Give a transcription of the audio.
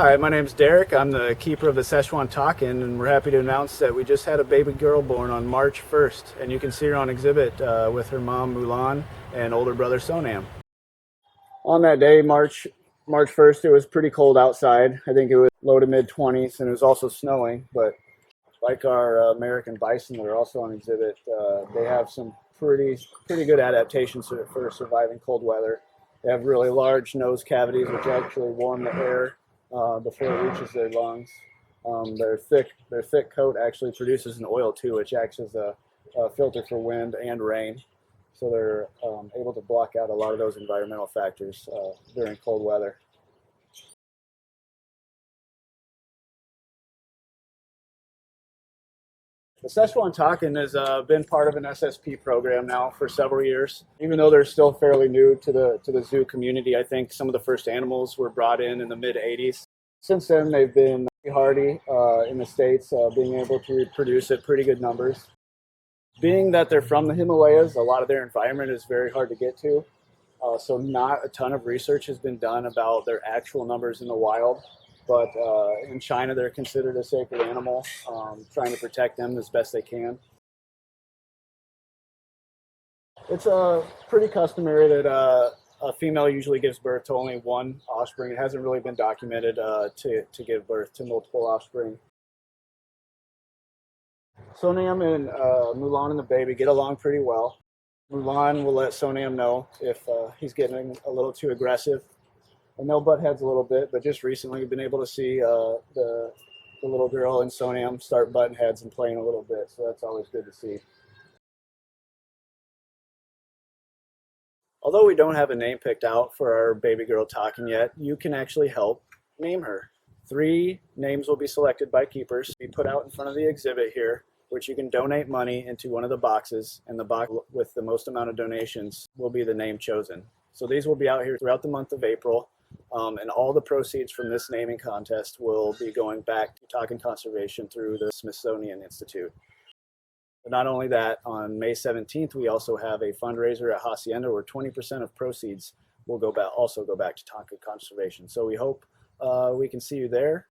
Hi, my name's Derek. I'm the keeper of the Sichuan Takin, and we're happy to announce that we just had a baby girl born on March 1st, and you can see her on exhibit with her mom Mulan and older brother Sonam. On that day, March 1st, it was pretty cold outside. I think it was low to mid 20s, and it was also snowing. But like our American bison that are also on exhibit, they have some pretty good adaptations for surviving cold weather. They have really large nose cavities, which actually warm the air before it reaches their lungs. Their thick coat actually produces an oil too, which acts as a filter for wind and rain. So they're able to block out a lot of those environmental factors during cold weather. The Sichuan Takin has been part of an SSP program now for several years. Even though they're still fairly new to the zoo community, I think some of the first animals were brought in the mid '80s. Since then, they've been hardy in the States, being able to reproduce at pretty good numbers. Being that they're from the Himalayas, a lot of their environment is very hard to get to. So not a ton of research has been done about their actual numbers in the wild. But in China, they're considered a sacred animal, trying to protect them as best they can. It's pretty customary that a female usually gives birth to only one offspring. It hasn't really been documented to give birth to multiple offspring. Sonam and Mulan and the baby get along pretty well. Mulan will let Sonam know if he's getting a little too aggressive, and they'll butt heads a little bit. But just recently, we've been able to see the little girl and Sonam start butting heads and playing a little bit, so that's always good to see. Although we don't have a name picked out for our baby girl Takin yet, you can actually help name her. 3 names will be selected by keepers, be put out in front of the exhibit here, which you can donate money into one of the boxes, and the box with the most amount of donations will be the name chosen. So these will be out here throughout the month of April, and all the proceeds from this naming contest will be going back to Takin conservation through the Smithsonian Institute. But not only that, on May 17th, we also have a fundraiser at Hacienda where 20% of proceeds will also go back to Takin conservation. So we hope we can see you there.